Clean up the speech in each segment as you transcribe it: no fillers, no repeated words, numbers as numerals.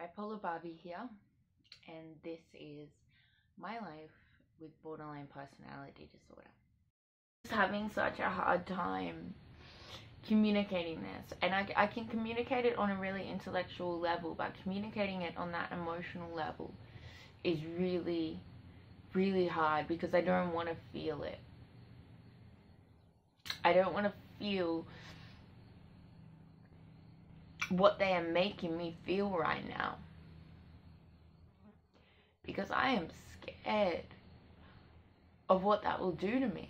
Bipolar Barbie here, and this is my life with borderline personality disorder. Just having such a hard time communicating this, and I can communicate it on a really intellectual level, but communicating it on that emotional level is really, really hard because I don't want to feel it. I don't want to feel what they are making me feel right now, because I am scared of what that will do to me.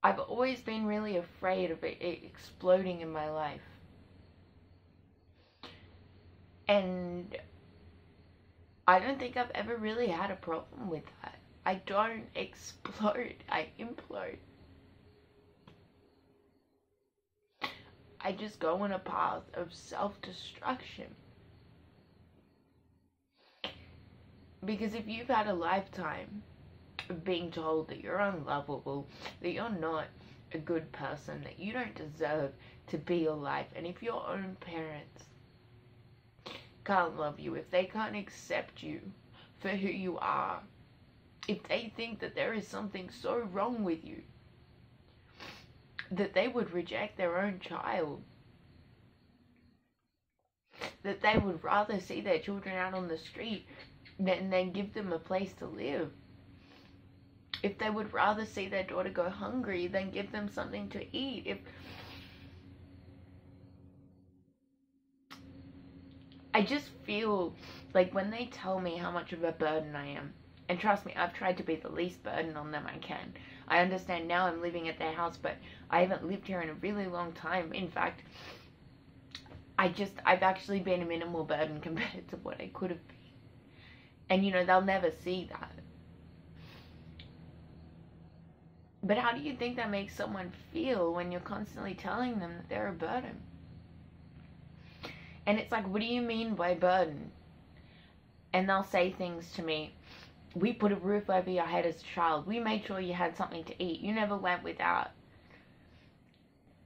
I've always been really afraid of it exploding in my life. And I don't think I've ever really had a problem with that. I don't explode, I implode. I just go on a path of self-destruction. Because if you've had a lifetime of being told that you're unlovable, that you're not a good person, that you don't deserve to be your life, and if your own parents can't love you, if they can't accept you for who you are, if they think that there is something so wrong with you that they would reject their own child, that they would rather see their children out on the street than give them a place to live, if they would rather see their daughter go hungry than give them something to eat, if I just feel like when they tell me how much of a burden I am, and trust me, I've tried to be the least burden on them I can. I understand now I'm living at their house, but I haven't lived here in a really long time. In fact, I've actually been a minimal burden compared to what I could have been. And you know, they'll never see that. But how do you think that makes someone feel when you're constantly telling them that they're a burden? And it's like, what do you mean by burden? And they'll say things to me. We put a roof over your head as a child. We made sure you had something to eat. You never went without.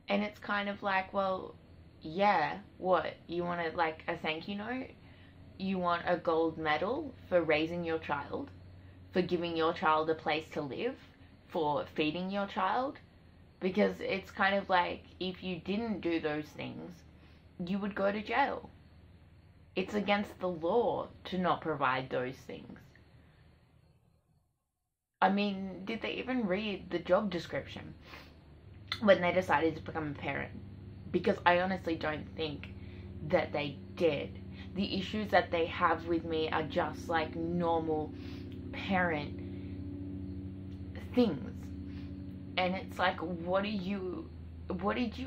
And it's kind of like, well, yeah, what? You want a, like a thank you note? You want a gold medal for raising your child? For giving your child a place to live? For feeding your child? Because it's kind of like, if you didn't do those things, you would go to jail. It's against the law to not provide those things. I mean, did they even read the job description when they decided to become a parent? Because I honestly don't think that they did. The issues that they have with me are just like normal parent things. And it's like, what did you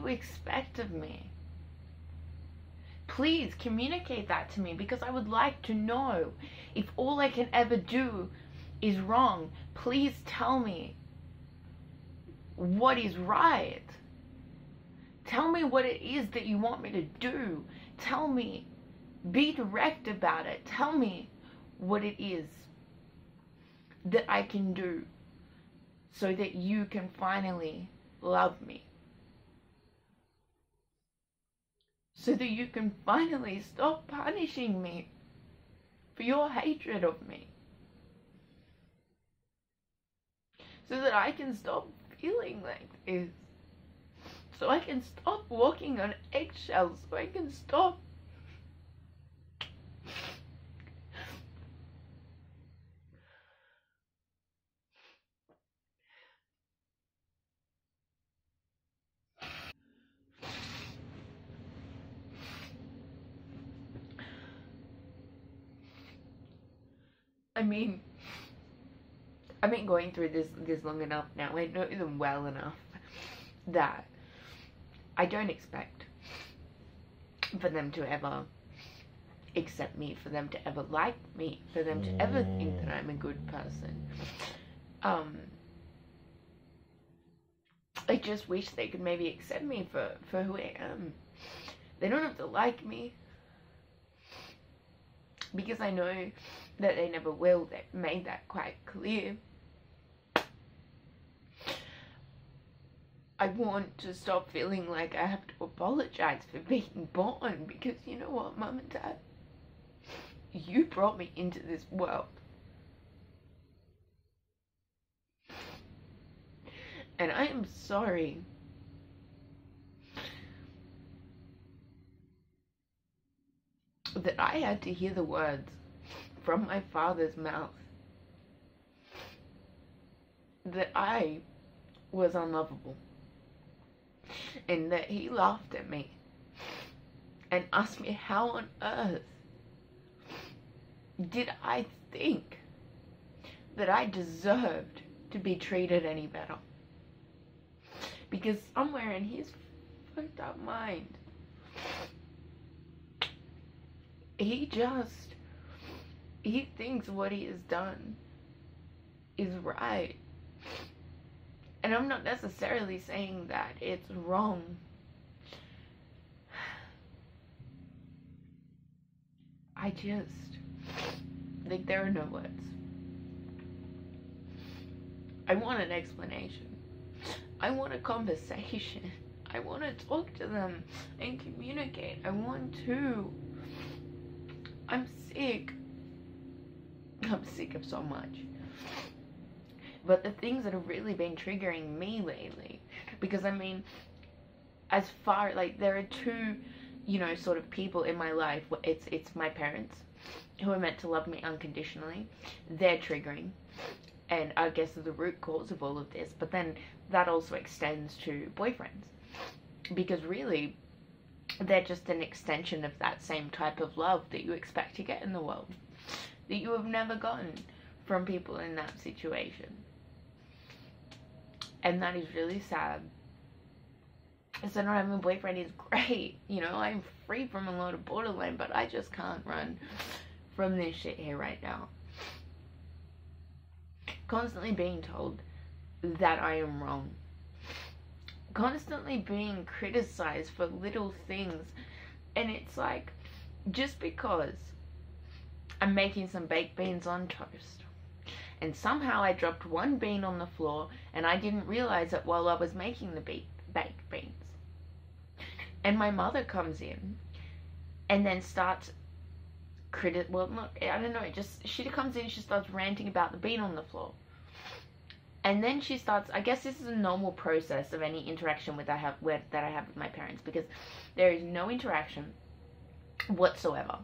expect of me? Please communicate that to me, because I would like to know. If all I can ever do is wrong, please tell me what is right. Tell me what it is that you want me to do. Tell me. Be direct about it. Tell me what it is that I can do so that you can finally love me. So that you can finally stop punishing me for your hatred of me. So that I can stop feeling like this. So I can stop walking on eggshells. So I can stop I've been going through this long enough now. I know them well enough that I don't expect for them to ever accept me, for them to ever like me, for them to ever think that I'm a good person. I just wish they could maybe accept me for who I am. They don't have to like me, because I know that they never will. They've made that quite clear. I want to stop feeling like I have to apologize for being born, because you know what, Mum and Dad? You brought me into this world. And I am sorry that I had to hear the words from my father's mouth that I was unlovable, and that he laughed at me and asked me how on earth did I think that I deserved to be treated any better. Because somewhere in his fucked up mind, he thinks what he has done is right. And I'm not necessarily saying that it's wrong. I just think there are no words. I want an explanation. I want a conversation. I want to talk to them and communicate. I want to. I'm sick. I'm sick of so much. But the things that have really been triggering me lately, because I mean, as far, like, there are two, you know, sort of people in my life. It's my parents, who are meant to love me unconditionally. They're triggering, and I guess the root cause of all of this. But then that also extends to boyfriends, because really, they're just an extension of that same type of love that you expect to get in the world, that you have never gotten from people in that situation. And that is really sad. So not having a boyfriend is great. You know, I'm free from a lot of borderline, but I just can't run from this shit here right now. Constantly being told that I am wrong. Constantly being criticized for little things. And it's like, just because I'm making some baked beans on toast, and somehow I dropped one bean on the floor, and I didn't realize it while I was making the baked beans. And my mother comes in, and then starts I don't know, she comes in, she starts ranting about the bean on the floor. And then she starts, I guess this is a normal process of any interaction that I have with my parents, because there is no interaction whatsoever.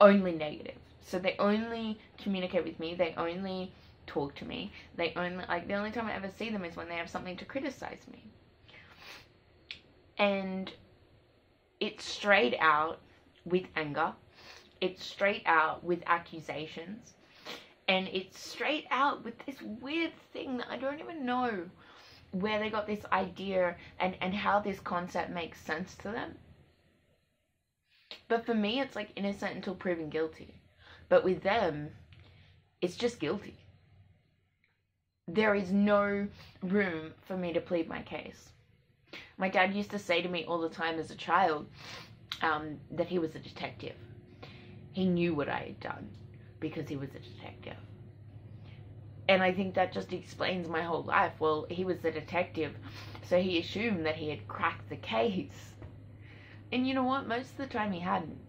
Only negative. So they only communicate with me, they only talk to me, the only time I ever see them is when they have something to criticize me. And it's straight out with anger, it's straight out with accusations, and it's straight out with this weird thing that I don't even know where they got this idea and how this concept makes sense to them. But for me, it's like innocent until proven guilty. But with them, it's just guilty. There is no room for me to plead my case. My dad used to say to me all the time as a child that he was a detective. He knew what I had done because he was a detective. And I think that just explains my whole life. Well, he was the detective, so he assumed that he had cracked the case. And you know what? Most of the time he hadn't.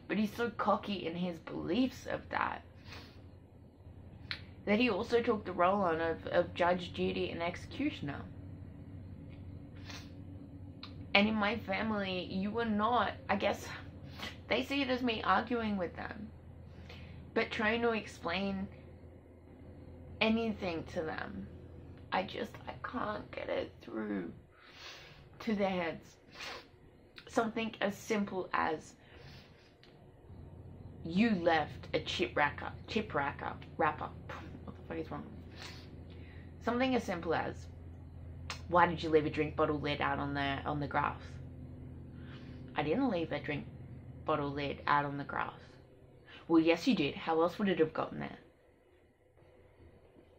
But he's so cocky in his beliefs of that he also took the role on of judge, jury, and executioner. And in my family, you are not, I guess, they see it as me arguing with them. But trying to explain anything to them, I can't get it through to their heads. Something as simple as, you left a chip wrapper. What the fuck is wrong? Something as simple as, why did you leave a drink bottle lid out on the grass? I didn't leave a drink bottle lid out on the grass. Well, yes you did. How else would it have gotten there?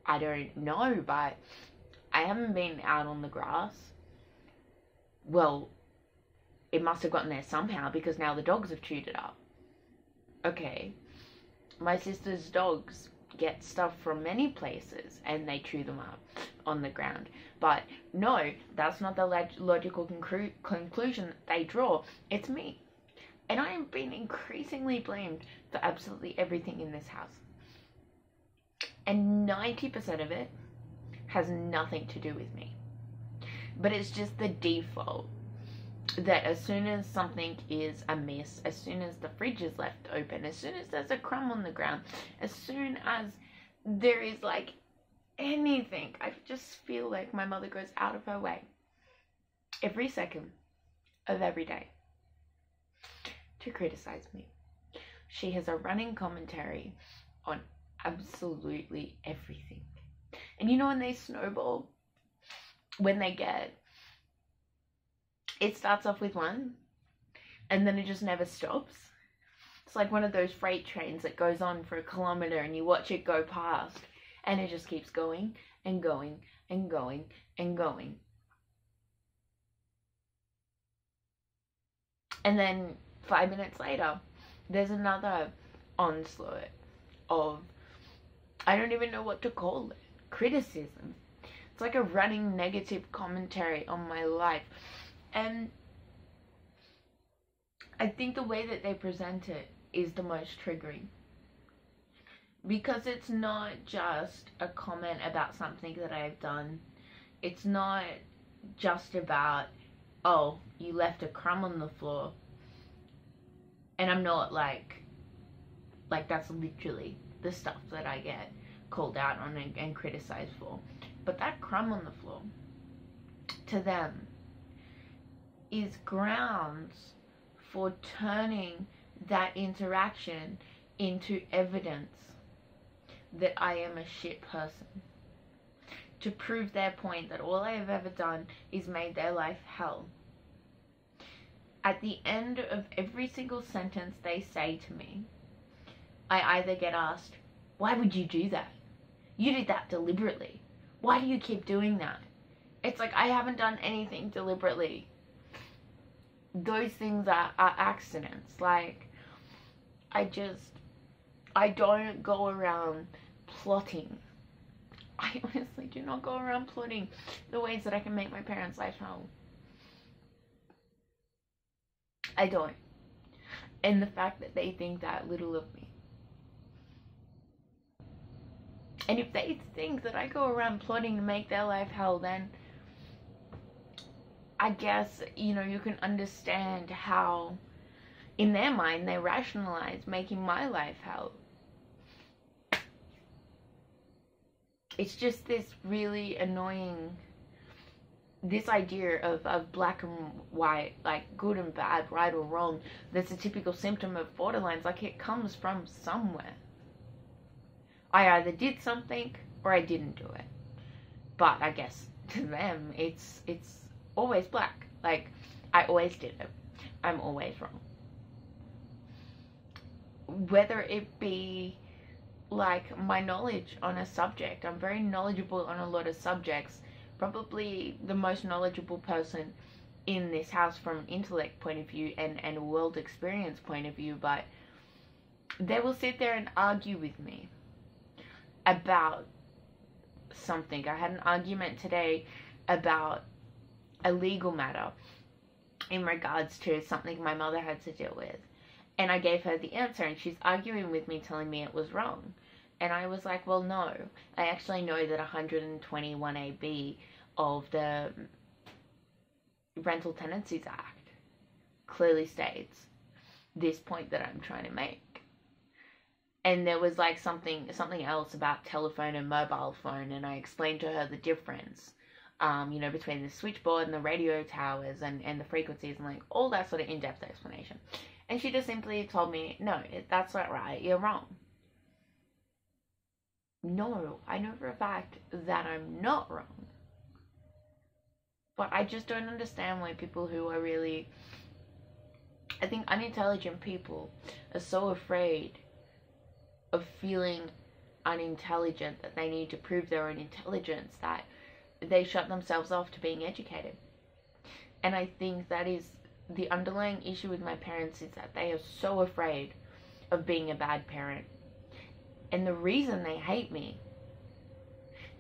I don't know, but I haven't been out on the grass. Well, it must have gotten there somehow, because now the dogs have chewed it up. Okay, my sister's dogs get stuff from many places and they chew them up on the ground. But no, that's not the logical conclusion that they draw. It's me. And I am being increasingly blamed for absolutely everything in this house. And 90% of it has nothing to do with me. But it's just the default that as soon as something is amiss, as soon as the fridge is left open, as soon as there's a crumb on the ground, as soon as there is like anything, I just feel like my mother goes out of her way every second of every day to criticize me. She has a running commentary on absolutely everything. And you know, when they snowball, when they get, it starts off with one and then it just never stops. It's like one of those freight trains that goes on for a kilometer and you watch it go past and it just keeps going and going and going and going. And then 5 minutes later, there's another onslaught of, I don't even know what to call it, criticism. It's like a running negative commentary on my life. And I think the way that they present it is the most triggering. Because it's not just a comment about something that I've done. It's not just about, oh, you left a crumb on the floor. And I'm not like that's literally the stuff that I get called out on and criticized for. But that crumb on the floor, to them, is grounds for turning that interaction into evidence that I am a shit person. To prove their point that all I have ever done is made their life hell. At the end of every single sentence they say to me, I either get asked, why would you do that? You did that deliberately. Why do you keep doing that? It's like I haven't done anything deliberately. Those things are accidents. Like, I don't go around plotting. I honestly do not go around plotting the ways that I can make my parents' life hell. I don't. And the fact that they think that little of me. And if they think that I go around plotting to make their life hell, then I guess, you know, you can understand how, in their mind, they rationalize making my life hell. It's just this really annoying, this idea of black and white, like good and bad, right or wrong, that's a typical symptom of borderlines. Like, it comes from somewhere. I either did something or I didn't do it. But I guess to them, it's always black. Like, I always did it. I'm always wrong. Whether it be like my knowledge on a subject, I'm very knowledgeable on a lot of subjects. Probably the most knowledgeable person in this house from an intellect point of view and a world experience point of view, but they will sit there and argue with me about something. I had an argument today about a legal matter in regards to something my mother had to deal with. And I gave her the answer and she's arguing with me, telling me it was wrong. And I was like, well, no. I actually know that 121AB of the Rental Tenancies Act clearly states this point that I'm trying to make. And there was like something else about telephone and mobile phone, and I explained to her the difference, you know, between the switchboard and the radio towers and the frequencies and like all that sort of in-depth explanation. And she just simply told me, no, that's not right, you're wrong. No, I know for a fact that I'm not wrong. But I just don't understand why people who are really, I think unintelligent people are so afraid of feeling unintelligent that they need to prove their own intelligence that they shut themselves off to being educated. And I think that is the underlying issue with my parents, is that they are so afraid of being a bad parent. And the reason they hate me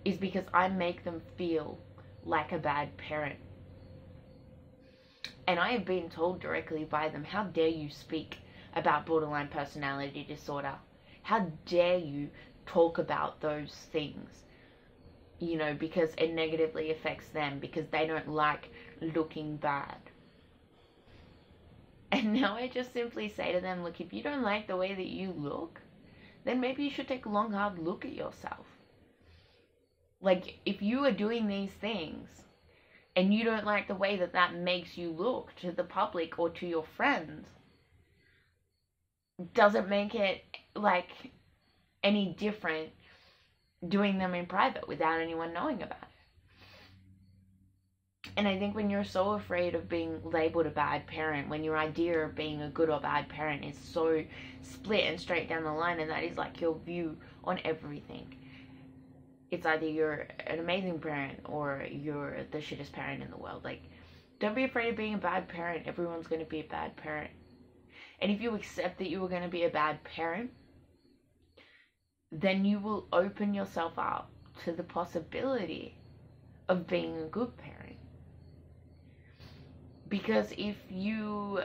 is because I make them feel like a bad parent. And I have been told directly by them, how dare you speak about borderline personality disorder? How dare you talk about those things? You know, because it negatively affects them, because they don't like looking bad. And now I just simply say to them, look, if you don't like the way that you look, then maybe you should take a long, hard look at yourself. Like, if you are doing these things and you don't like the way that that makes you look to the public or to your friends, doesn't make it, like, any different doing them in private without anyone knowing about it. And I think when you're so afraid of being labeled a bad parent, when your idea of being a good or bad parent is so split and straight down the line, and that is like your view on everything, it's either you're an amazing parent or you're the shittest parent in the world. Like, don't be afraid of being a bad parent. Everyone's going to be a bad parent. And if you accept that you are going to be a bad parent, then you will open yourself up to the possibility of being a good parent. Because if you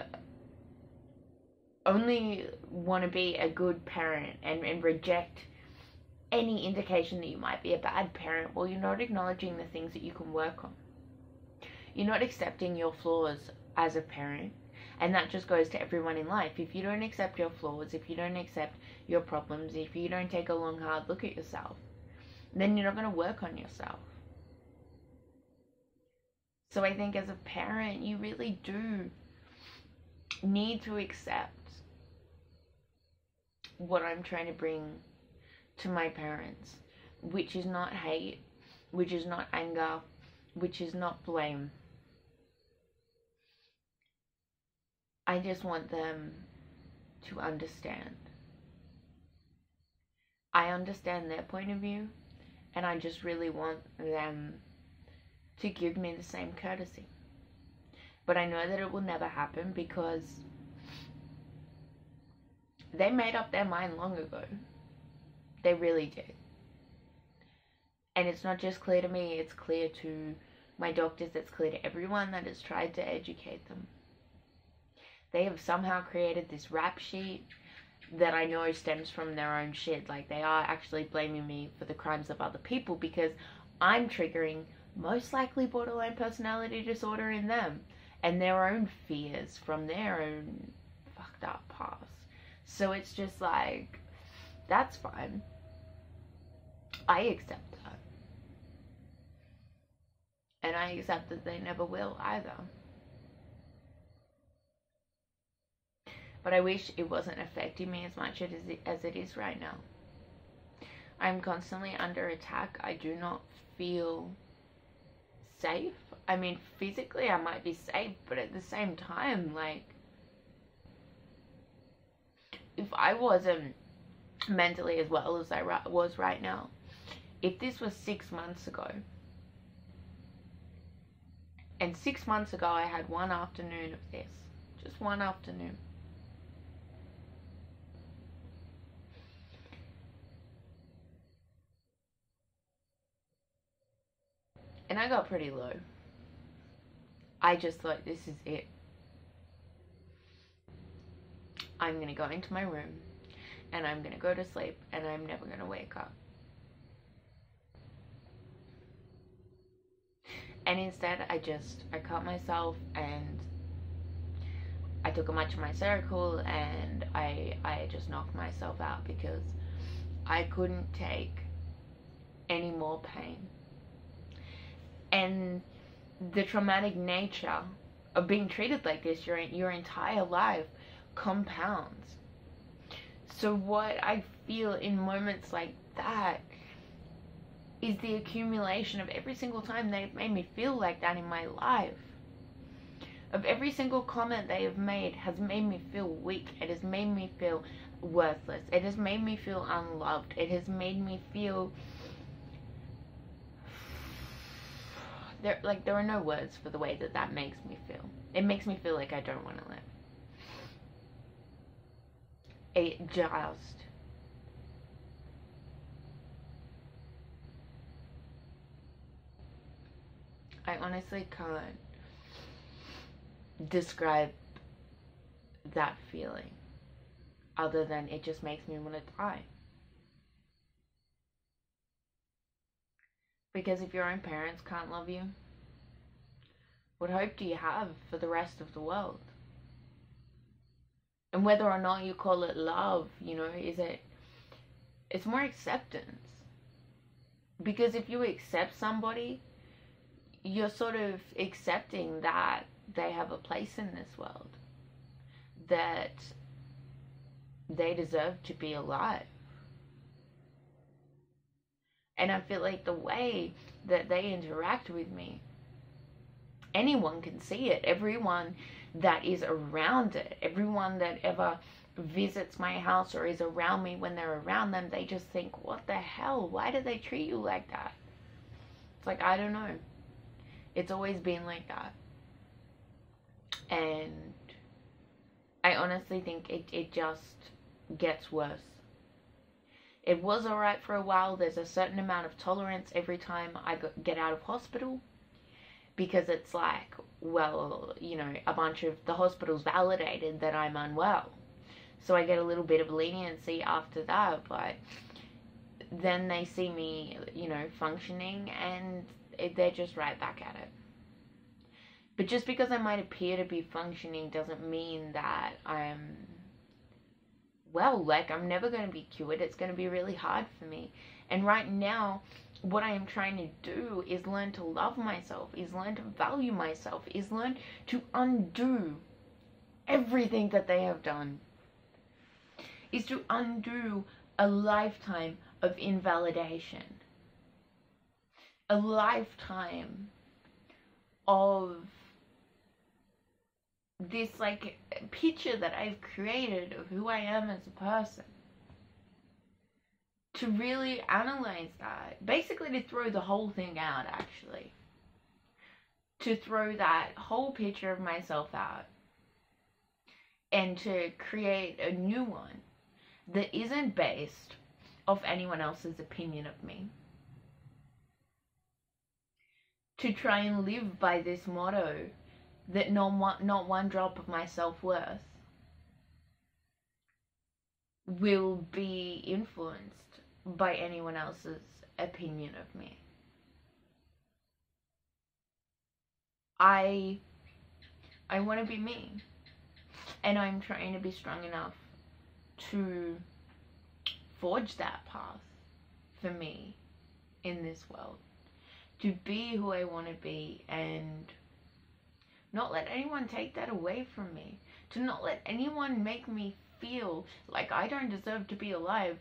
only want to be a good parent and reject any indication that you might be a bad parent, well, you're not acknowledging the things that you can work on. You're not accepting your flaws as a parent. And that just goes to everyone in life. If you don't accept your flaws, if you don't accept your problems, if you don't take a long, hard look at yourself, then you're not going to work on yourself. So I think as a parent, you really do need to accept what I'm trying to bring to my parents, which is not hate, which is not anger, which is not blame. I just want them to understand. I understand their point of view, and I just really want them to give me the same courtesy. But I know that it will never happen because they made up their mind long ago. They really did. And it's not just clear to me, it's clear to my doctors, it's clear to everyone that has tried to educate them. They have somehow created this rap sheet that I know stems from their own shit. Like, they are actually blaming me for the crimes of other people because I'm triggering most likely borderline personality disorder in them and their own fears from their own fucked up past. So it's just like, that's fine. I accept that. And I accept that they never will either. But I wish it wasn't affecting me as much as it is right now. I'm constantly under attack. I do not feel safe. I mean, physically I might be safe, but at the same time, like, if I wasn't mentally as well as I was right now, if this was 6 months ago, and 6 months ago I had one afternoon of this, just one afternoon, and I got pretty low. I just thought, this is it. I'm going to go into my room and I'm going to go to sleep and I'm never going to wake up. And instead I cut myself and I took a bunch of my Seroquel and I just knocked myself out because I couldn't take any more pain. And the traumatic nature of being treated like this your entire life compounds. So what I feel in moments like that is the accumulation of every single time they've made me feel like that in my life. Of every single comment they have made has made me feel weak. It has made me feel worthless. It has made me feel unloved. It has made me feel... There are no words for the way that makes me feel. It makes me feel like I don't want to live. It just I honestly can't describe that feeling other than it just makes me want to die. Because if your own parents can't love you, what hope do you have for the rest of the world? And whether or not you call it love, it's more acceptance. Because if you accept somebody, you're sort of accepting that they have a place in this world, that they deserve to be alive. And I feel like the way that they interact with me, anyone can see it. Everyone that is around it, everyone that ever visits my house or is around me, when they're around them, they just think, what the hell? Why do they treat you like that? It's like, I don't know. It's always been like that. And I honestly think it just gets worse. It was alright for a while. There's a certain amount of tolerance every time I get out of hospital, because it's like, well, a bunch of the hospitals validated that I'm unwell. So I get a little bit of leniency after that, but then they see me, functioning, and they're just right back at it. But just because I might appear to be functioning doesn't mean that I'm I'm never going to be cured. It's going to be really hard for me. And right now, what I am trying to do is learn to love myself, is learn to value myself, is learn to undo everything that they have done, is to undo a lifetime of invalidation, a lifetime of this picture that I've created of who I am as a person. To really analyze that, basically to throw the whole thing out, actually. To throw that whole picture of myself out and to create a new one that isn't based off anyone else's opinion of me. To try and live by this motto that not one drop of my self-worth will be influenced by anyone else's opinion of me. I want to be me, and I'm trying to be strong enough to forge that path for me in this world, to be who I want to be, and not let anyone take that away from me, to not let anyone make me feel like I don't deserve to be alive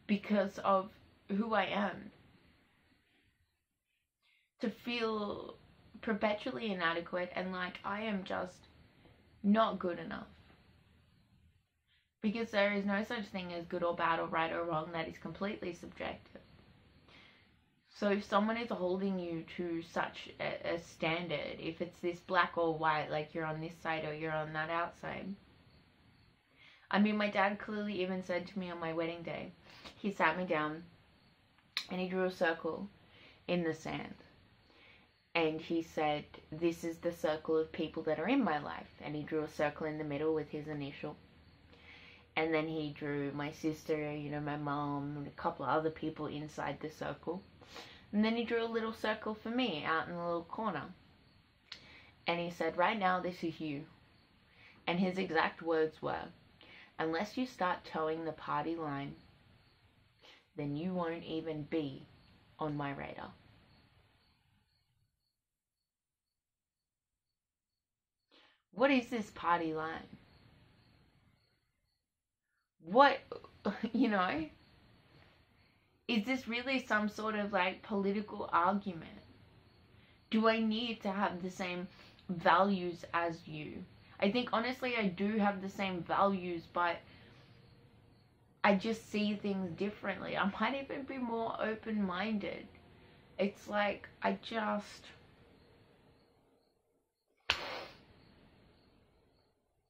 because of who I am, to feel perpetually inadequate and like I am just not good enough, because there is no such thing as good or bad or right or wrong. That is completely subjective. So if someone is holding you to such a standard, if it's this black or white, like you're on this side or you're on that outside. I mean, my dad clearly even said to me on my wedding day, he sat me down and he drew a circle in the sand. And he said, this is the circle of people that are in my life. And he drew a circle in the middle with his initial. And then he drew my sister, my mom, and a couple of other people inside the circle. And then he drew a little circle for me out in the little corner. And he said, right now, this is you. And his exact words were, unless you start towing the party line, then you won't even be on my radar. What is this party line? What, is this really some sort of political argument? Do I need to have the same values as you? I think honestly I do have the same values, but I just see things differently. I might even be more open-minded. It's like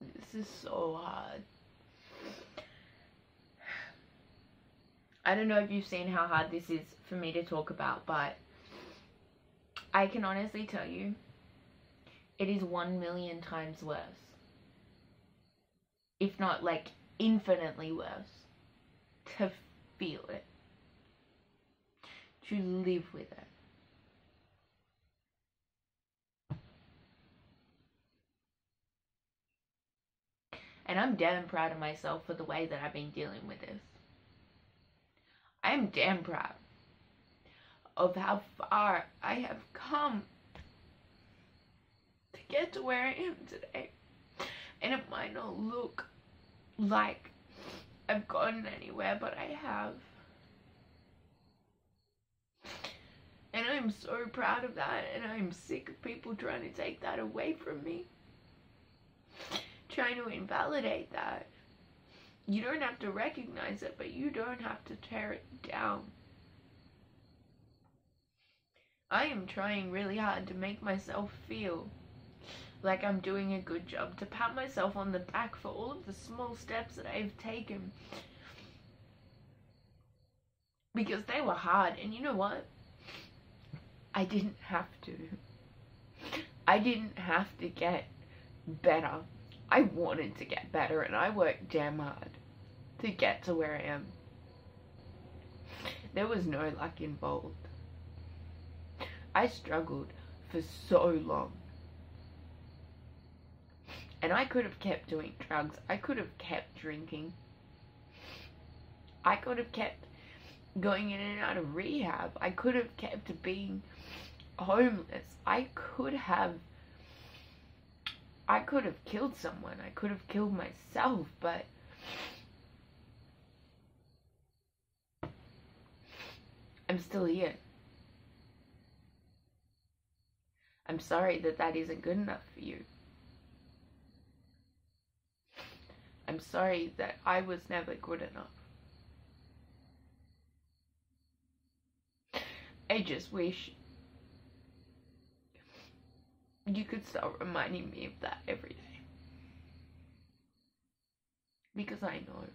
this is so hard. I don't know if you've seen how hard this is for me to talk about, but I can honestly tell you, it is 1,000,000 times worse. If not, like, infinitely worse. To feel it. To live with it. And I'm damn proud of myself for the way that I've been dealing with this. I am damn proud of how far I have come to get to where I am today. And it might not look like I've gotten anywhere, but I have. And I'm so proud of that, and I'm sick of people trying to take that away from me. Trying to invalidate that. You don't have to recognize it, but you don't have to tear it down. I am trying really hard to make myself feel like I'm doing a good job, to pat myself on the back for all of the small steps that I've taken. Because they were hard, and you know what? I didn't have to. I didn't have to get better. I wanted to get better, and I worked damn hard to get to where I am. There was no luck involved. I struggled for so long. And I could have kept doing drugs. I could have kept drinking. I could have kept going in and out of rehab. I could have kept being homeless. I could have killed someone. I could have killed myself, but I'm still here. I'm sorry that that isn't good enough for you. I'm sorry that I was never good enough. I just wish you could start reminding me of that every day. Because I know.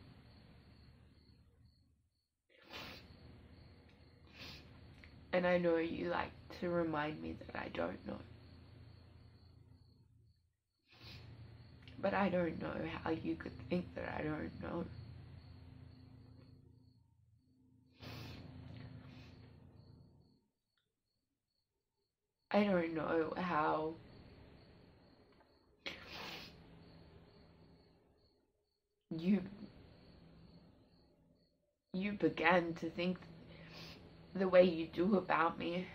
And I know you like to remind me that I don't know. But I don't know how you could think that I don't know. I don't know how you began to think the way you do about me.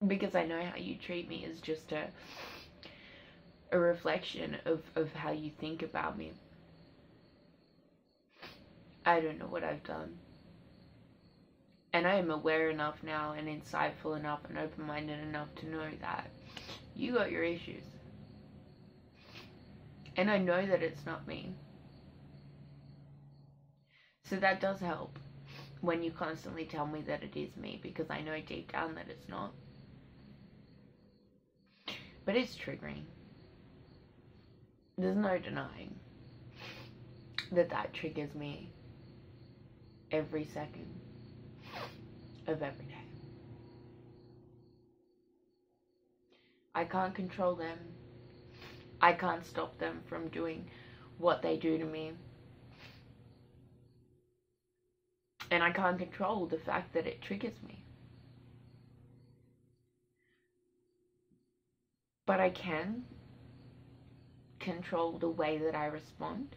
Because I know how you treat me is just a reflection of how you think about me. I don't know what I've done. And I am aware enough now and insightful enough and open-minded enough to know that you got your issues. And I know that it's not me. So that does help when you constantly tell me that it is me, because I know deep down that it's not. But it's triggering. There's no denying that that triggers me every second of every day. I can't control them. I can't stop them from doing what they do to me. And I can't control the fact that it triggers me. But I can control the way that I respond.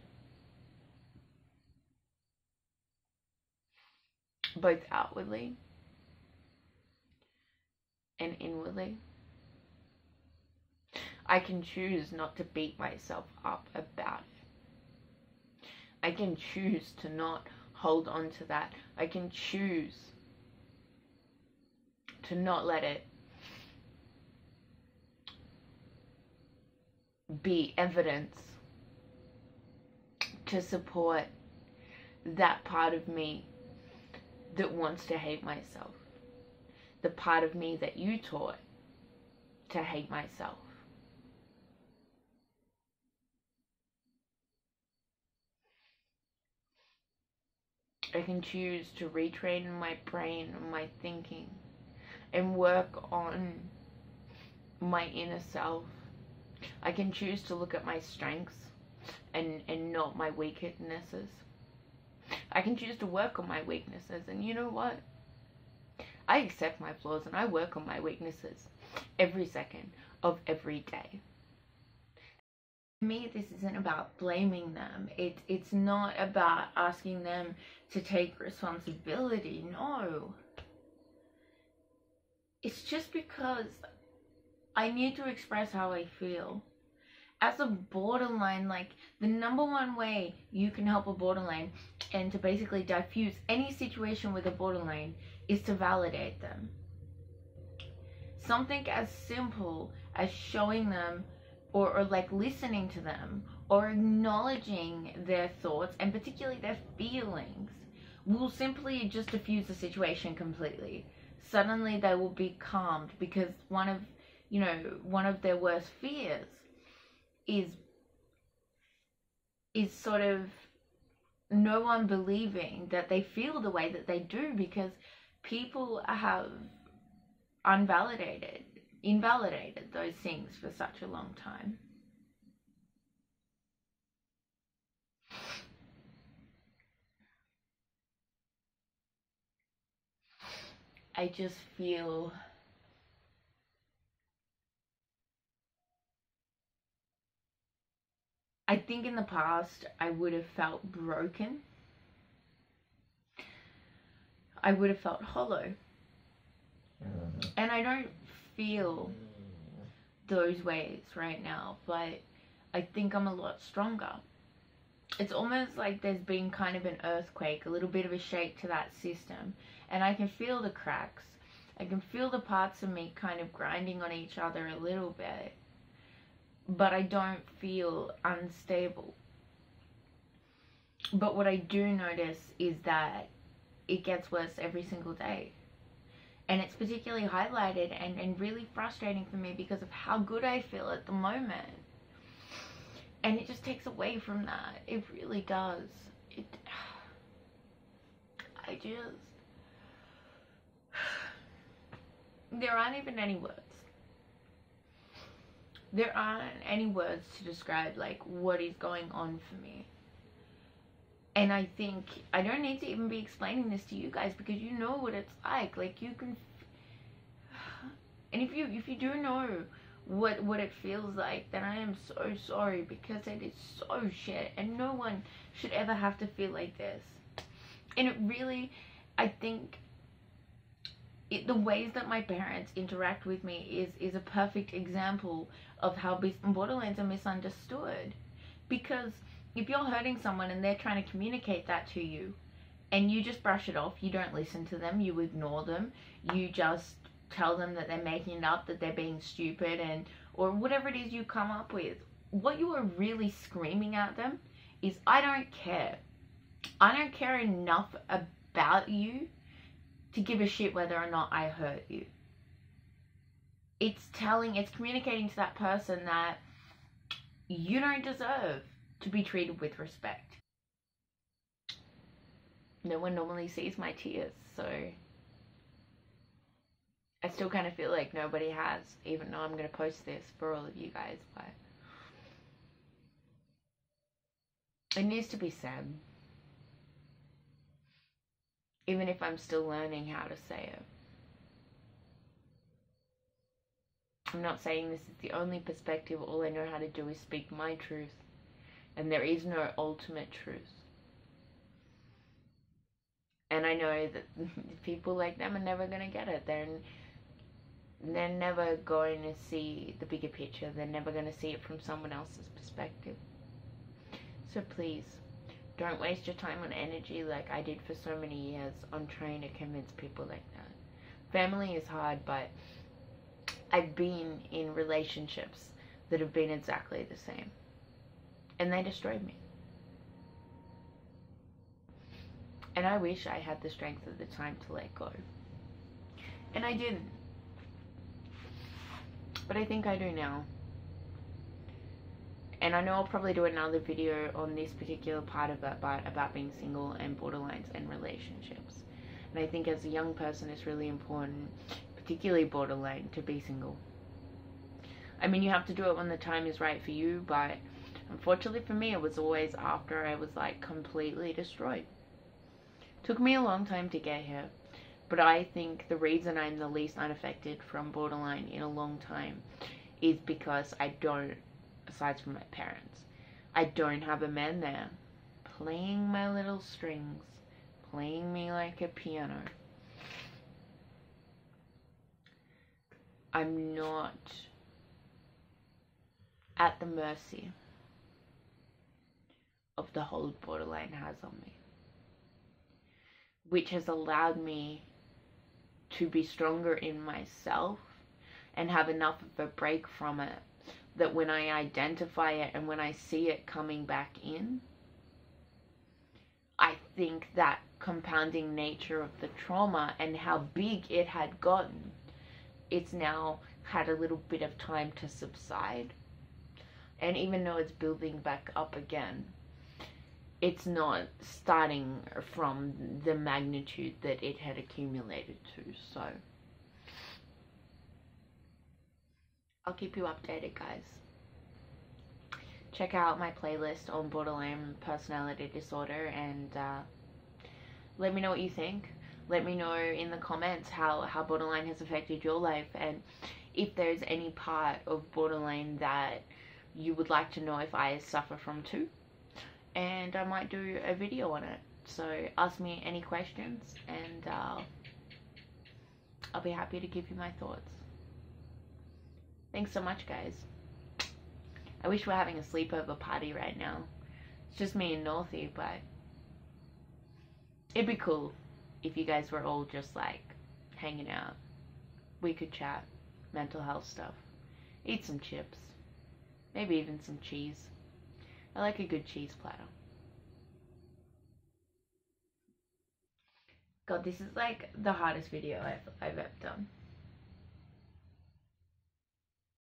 Both outwardly and inwardly. I can choose not to beat myself up about it. I can choose to not hold on to that. I can choose to not let it be evidence to support that part of me that wants to hate myself. The part of me that you taught to hate myself. I can choose to retrain my brain and my thinking and work on my inner self. I can choose to look at my strengths and not my weaknesses. I can choose to work on my weaknesses, and you know what? I accept my flaws and I work on my weaknesses every second of every day. For me, this isn't about blaming them. It's not about asking them to take responsibility. No. It's just because I need to express how I feel. As a borderline, like, the number one way you can help a borderline and to basically diffuse any situation with a borderline is to validate them. Something as simple as showing them or like listening to them or acknowledging their thoughts and particularly their feelings will simply just diffuse the situation completely. Suddenly they will be calmed, because one of their worst fears is sort of no one believing that they feel the way that they do, because people have invalidated those things for such a long time. I just feel I think in the past I would have felt broken. I would have felt hollow. And I don't feel those ways right now, but I think I'm a lot stronger. It's almost like there's been kind of an earthquake, a little bit of a shake to that system, and I can feel the cracks. I can feel the parts of me kind of grinding on each other a little bit, but I don't feel unstable. But what I do notice is that it gets worse every single day. And it's particularly highlighted and really frustrating for me because of how good I feel at the moment. And it just takes away from that. It really does. There aren't even any words. There aren't any words to describe like what is going on for me. And I think I don't need to even be explaining this to you guys, because you know what it's like. Like, you can, and if you do know what it feels like, then I am so sorry, because it is so shit, and no one should ever have to feel like this. And it really, I think, the ways that my parents interact with me is a perfect example of how borderlines are misunderstood. Because if you're hurting someone and they're trying to communicate that to you, and you just brush it off, you don't listen to them, you ignore them, you just tell them that they're making it up, that they're being stupid, or whatever it is you come up with, what you are really screaming at them is, I don't care. I don't care enough about you to give a shit whether or not I hurt you. It's communicating to that person that you don't deserve to be treated with respect. No one normally sees my tears, so I still kind of feel like nobody has, even though I'm going to post this for all of you guys, but it needs to be said. Even if I'm still learning how to say it. I'm not saying this is the only perspective. All I know how to do is speak my truth. And there is no ultimate truth. And I know that people like them are never going to get it. They're never going to see the bigger picture. They're never going to see it from someone else's perspective. So please, don't waste your time and energy like I did for so many years on trying to convince people like that. Family is hard, but I've been in relationships that have been exactly the same. And they destroyed me. And I wish I had the strength at the time to let go. And I didn't. But I think I do now. And I know I'll probably do another video on this particular part of it, but about being single and borderlines and relationships. And I think as a young person, it's really important, particularly borderline, to be single. I mean, you have to do it when the time is right for you, but unfortunately for me, it was always after I was like completely destroyed. Took me a long time to get here, but I think the reason I'm the least unaffected from borderline in a long time is because I don't, aside from my parents, I don't have a man there playing my little strings, playing me like a piano. I'm not at the mercy of the hold borderline has on me, which has allowed me to be stronger in myself and have enough of a break from it that when I identify it and when I see it coming back in, I think that compounding nature of the trauma and how big it had gotten, it's now had a little bit of time to subside. And even though it's building back up again, it's not starting from the magnitude that it had accumulated to. So I'll keep you updated, guys. Check out my playlist on borderline personality disorder and let me know what you think. Let me know in the comments how borderline has affected your life, and if there's any part of borderline that you would like to know if I suffer from too. And I might do a video on it. So ask me any questions and I'll be happy to give you my thoughts. Thanks so much, guys. I wish we're having a sleepover party right now. It's just me and Northie, but it'd be cool if you guys were all just like hanging out. We could chat mental health stuff, eat some chips, maybe even some cheese. I like a good cheese platter. God, this is like the hardest video I've ever done.